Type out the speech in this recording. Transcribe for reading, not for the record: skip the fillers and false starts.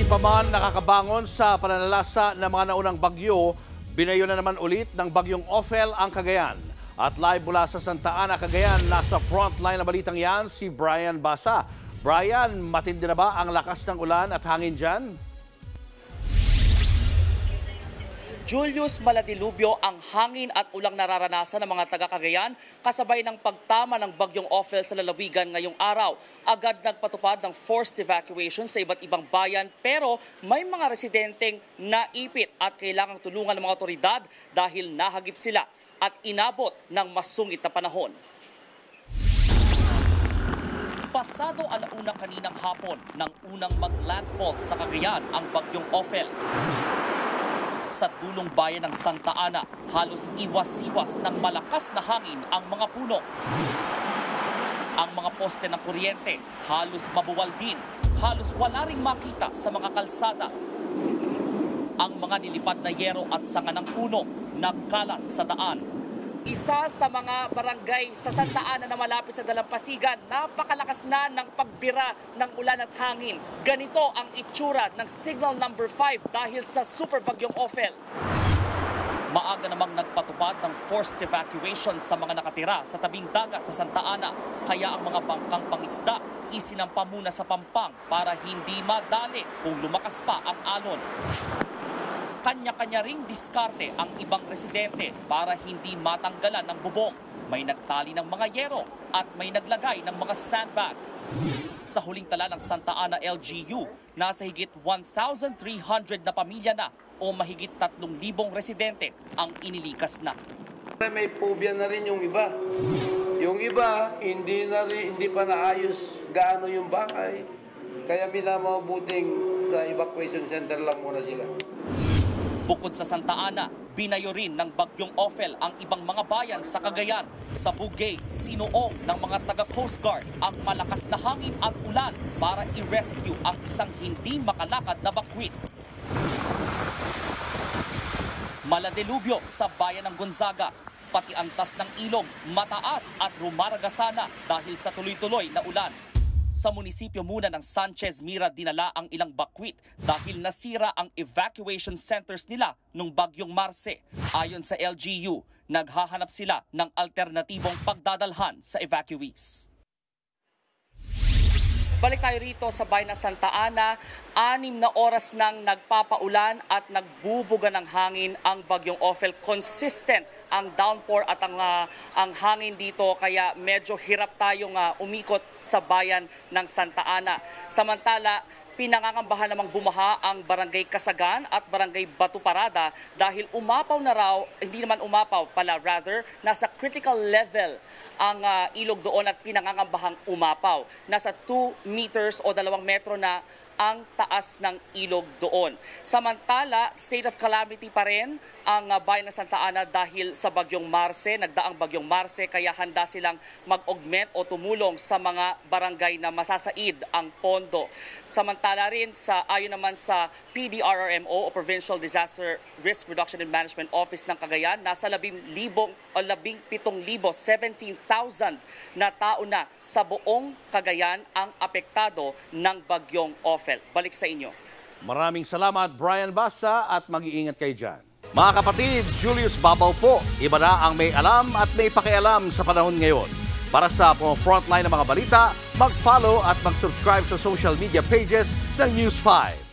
pa man nakakabangon sa pananalasa ng mga naunang bagyo, binayo na naman ulit ng bagyong Ophel ang Cagayan. At live mula sa Santa Ana, Cagayan, nasa frontline na balitang yan si Brian Basa. Brian, matindi na ba ang lakas ng ulan at hangin dyan? Julius, maladilubyo ang hangin at ulang nararanasan ng mga taga-Cagayan kasabay ng pagtama ng bagyong Ophel sa lalawigan ngayong araw. Agad nagpatupad ng forced evacuation sa iba't ibang bayan pero may mga residenteng naipit at kailangang tulungan ng mga otoridad dahil nahagip sila at inabot ng masungit na panahon. Pasado alauna kaninang hapon nang unang mag-landfall sa Cagayan ang bagyong Ophel. Sa dulong bayan ng Santa Ana, halos iwas-iwas ng malakas na hangin ang mga puno. Ang mga poste ng kuryente halos mabuwal din, halos wala ring makita sa mga kalsada. Ang mga nilipad na yero at sanga ng puno nagkalat sa daan. Isa sa mga barangay sa Santa Ana na malapit sa Dalampasigan, napakalakas na ng pagbira ng ulan at hangin. Ganito ang itsura ng signal number 5 dahil sa super bagyong Ophel. Maaga namang nagpatupad ng forced evacuation sa mga nakatira sa tabing dagat sa Santa Ana. Kaya ang mga bangkang pangisda isinampa muna sa Pampang para hindi madali kung lumakas pa ang alon. Kanya-kanya ring diskarte ang ibang residente para hindi matanggalan ng bubong. May nagtali ng mga yero at may naglagay ng mga sandbag. Sa huling tala ng Santa Ana LGU, nasa higit 1,300 na pamilya na o mahigit 3,000 residente ang inilikas na. May phobia na rin yung iba. Yung iba, hindi pa naayos gaano yung bahay. Kaya pinamabuting sa evacuation center lang muna sila. Bukod sa Santa Ana, binayo rin ng bagyong Ophel ang ibang mga bayan sa Cagayan. Sa Bugay, sinuong ng mga taga-Coast Guard ang malakas na hangin at ulan para i-rescue ang isang hindi makalakad na bakwit. Maladelubyo sa bayan ng Gonzaga, pati antas ng ilog mataas at rumaragasana dahil sa tuloy-tuloy na ulan. Sa munisipyo muna ng Sanchez Mira dinala ang ilang bakwit dahil nasira ang evacuation centers nila nung bagyong Marce. Ayon sa LGU, naghahanap sila ng alternatibong pagdadalhan sa evacuees. Balik tayo rito sa bayan ng Santa Ana. 6 na oras nang nagpapaulan at nagbubuga ng hangin ang bagyong Ophel. Consistent ang downpour at ang hangin dito kaya medyo hirap tayong umikot sa bayan ng Santa Ana. Samantala, pinangangambahan namang bumaha ang Barangay Kasagan at Barangay Batu Parada dahil umapaw na raw, hindi naman umapaw pala, rather, nasa critical level ang ilog doon at pinangangambahang umapaw. Nasa 2 meters o 2 metro na ang taas ng ilog doon. Samantala, state of calamity pa rin ang bayan ng Santa Ana dahil sa bagyong Marce, nagdaang bagyong Marce, kaya handa silang mag-augment o tumulong sa mga barangay na masasaid ang pondo. Samantala rin, ayon naman sa PDRRMO o Provincial Disaster Risk Reduction and Management Office ng Cagayan, nasa 17,000 na tao na sa buong Cagayan ang apektado ng bagyong Ophel. Balik sa inyo. Maraming salamat, Brian Basa, at mag-iingat kayo dyan. Mga kapatid, Julius Babaw po. Iba na ang may alam at may pakialam sa panahon ngayon. Para sa frontline ng mga balita, mag-follow at mag-subscribe sa social media pages ng News 5.